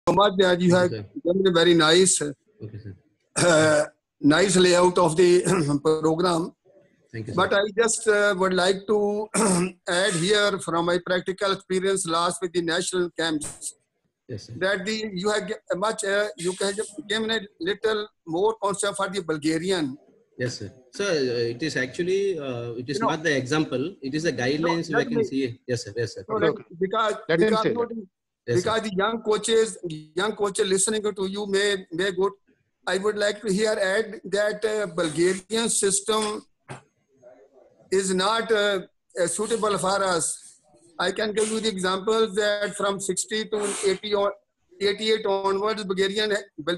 so much that you have done a very nice, nice layout of the program. Thank you, but I just would like to add here from my practical experience last with the national camps. Yes, sir. That you have much you can given a little more concept for the Bulgarian. Yes, sir. So it is actually it is not the example. It is the guidelines we can see. Yes, sir. Yes, sir. Because the young coaches listening to you may good. I would like to here add that Bulgarian system is not suitable for us. I can give you the examples that from 60 to 80 or 88 onwards,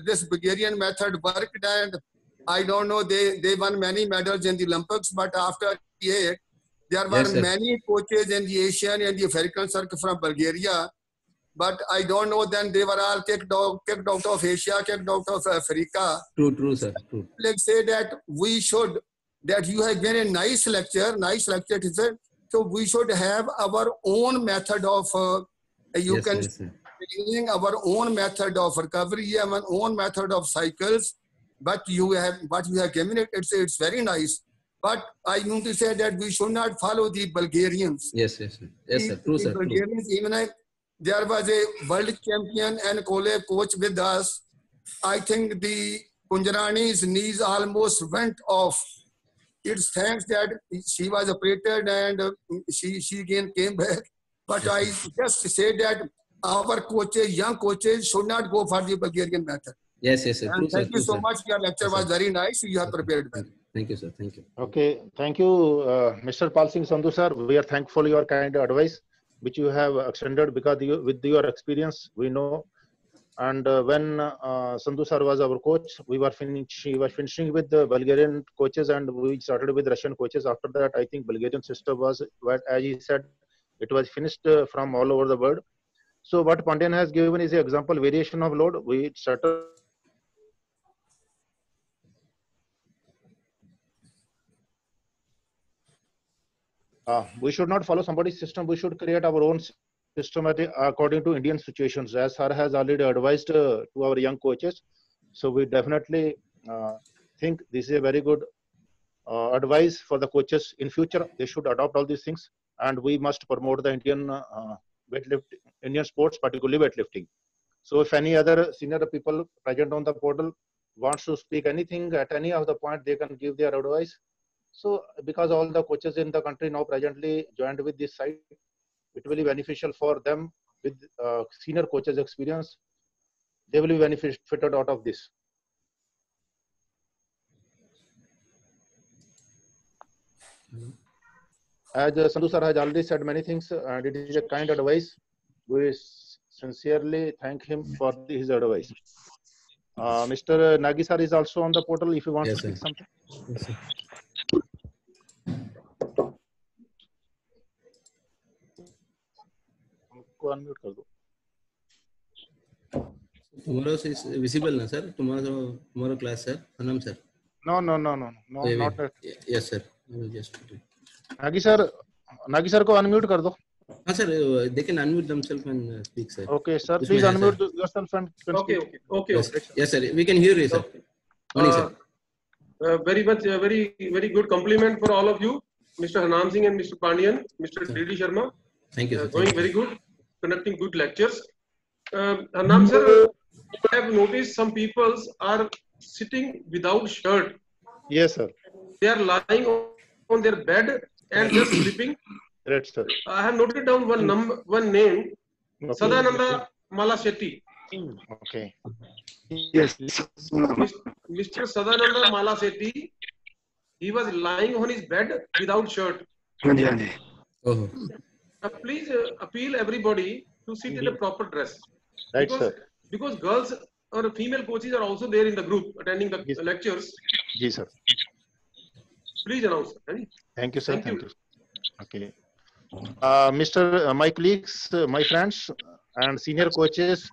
this Bulgarian method worked, and I don't know, they won many medals in the Olympics, but after 88, there were many coaches in the Asian and the African circuit from Bulgaria, but I don't know, then they were all kicked out of Asia, kicked out of Africa. True, sir. True. Let's say that that you have given a nice lecture, teacher. So we should have our own method of, using our own method of recovery, our own method of cycles. But you have given it. It's very nice. But I want to say that we should not follow the Bulgarians. Yes, sir. True, sir. Bulgarians, even there was a world champion and coach with us. I think the Kunjarani's knees almost went off. It's thanks that she was operated and she again came back. But I just say that our coaches, young coaches, should not go for the Bulgarian method. Yes, sir. And thank you so much. Your lecture was very nice. You have prepared well. Thank you, sir. Thank you. Okay. Thank you, Mr. Pal Singh Sandhu, sir. We are thankful for your kind advice, which you have extended because with your experience, we know. And when Sandhu sir was our coach, he was finishing with the Bulgarian coaches, and we started with Russian coaches. After that, I think Bulgarian system was, as he said, it was finished from all over the world. So what Pandian has given is an example variation of load. We started. We should not follow somebody's system. We should create our own system according to Indian situations, as sir has already advised to our young coaches. So we definitely think this is a very good advice for the coaches in future. They should adopt all these things, and we must promote the Indian Indian sports, particularly weightlifting. So if any other senior people present on the portal wants to speak anything at any of the point, they can give their advice. So because all the coaches in the country now presently joined with this site, it will be beneficial for them with senior coaches experience. They will be benefited out of this. As Sandhu sir has already said many things, and it is a kind advice. We sincerely thank him for his advice. Mr. Nagi sir is also on the portal if you want to speak something. Yes, sir. Tomorrow is visible, na sir? Tomorrow class, sir. Hanam sir. No, not that. Yes, sir. I will just. Nagi sir को unmute कर दो. हाँ sir, they can unmute themselves and speak, sir. Okay, sir. Please unmute yourself and okay. Yes, sir. We can hear you, sir. Morning, sir. Very good compliment for all of you, Mr. Hanam Singh and Mr. Pandian, Mr. D.D. Sharma. Thank you, sir. Going very good, conducting good lectures. Hanam sir, I have noticed some people are sitting without shirt. Yes, sir. They are lying on their bed and just sleeping. Right, sir. I have noted down one name, okay. Sadananda Malashetty. Okay. Yes. Mr. Sadananda Malashetty, he was lying on his bed without shirt. Oh. Please appeal everybody to sit in a proper dress. Right, sir. Because girls or female coaches are also there in the group attending the lectures. Yes, sir. Please announce. Thank you, sir. Thank you. Okay. My colleagues, my friends and senior coaches,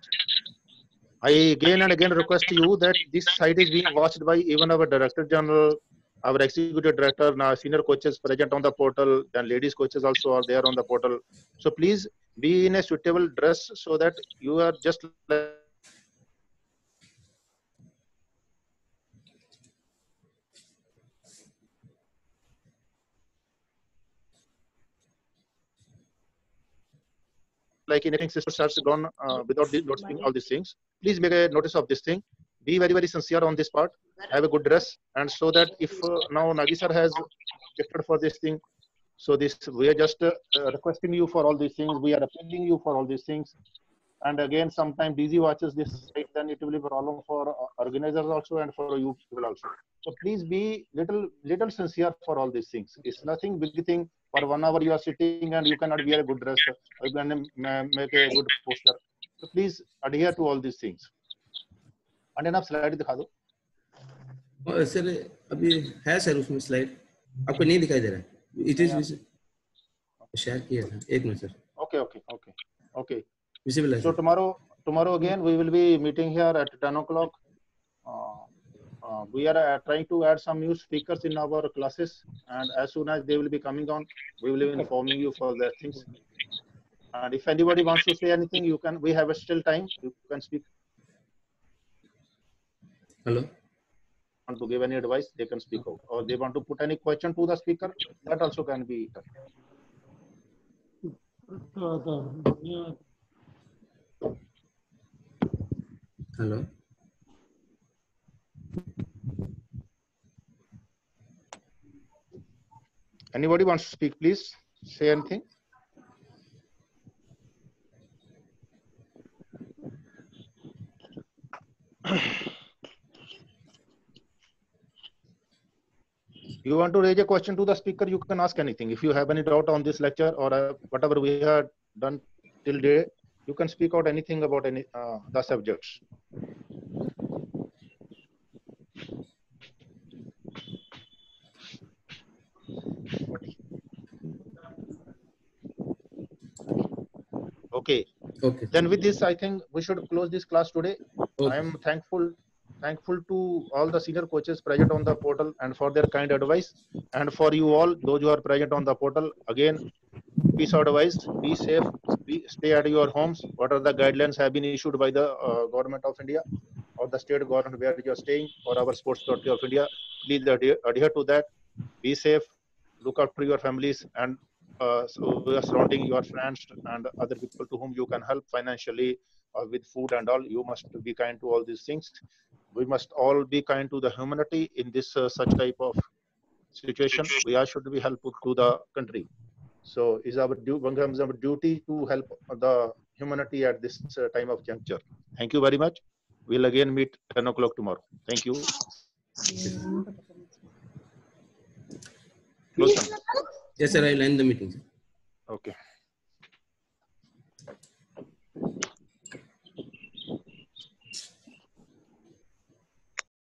I again and again request you that this site is being watched by even our Director General, our Executive Director, now senior coaches present on the portal, then ladies coaches also are there on the portal. So please be in a suitable dress so that you are just like like in anything system starts gone without noticing all these things. Please make a notice of this thing. Be very, very sincere on this part. Have a good dress, and so that if now Nagi sir has shifted for this thing, so this we are just requesting you for all these things. We are appealing you for all these things. And again, sometimes DG watches this site, then it will be a problem for organizers also and for you people also. So please be little sincere for all these things. It's nothing big thing. For 1 hour you are sitting and you cannot wear a good dress, or you can make a good poster. So please adhere to all these things. And enough slide दिखा दो. Sir अभी है sir उसमें slide आपको नहीं दिखाई दे रहा है. It is शेयर किया था. एक minute sir. Okay. Visible. So tomorrow again we will be meeting here at 10 o'clock. We are trying to add some new speakers in our classes, and as soon as they will be coming on, we will be informing you for their things. And if anybody wants to say anything, you can. We have still time. You can speak. Hello. Want to give any advice? They can speak out, or they want to put any question to the speaker. That also can be done. Hello. Anybody wants to speak? Please say anything. You want to raise a question to the speaker? You can ask anything. If you have any doubt on this lecture or whatever we have done till day, you can speak out anything about any the subjects. Okay. Then with this, I think we should close this class today. I am thankful to all the senior coaches present on the portal and for their kind advice, and for you all those who are present on the portal. Again, piece of advice: be safe, stay at your homes. What are the guidelines have been issued by the government of India or the state government where you are staying, or our Sports Authority of India? Please adhere to that. Be safe, look after your families, and so we are surrounding your friends and other people to whom you can help financially or with food and all. You must be kind to all these things. We must all be kind to the humanity in this such type of situation. We all should be helpful to the country. So it's our duty to help the humanity at this time of juncture. Thank you very much. We'll again meet 10 o'clock tomorrow. Thank you. Yes, sir. I'll end the meeting. Okay.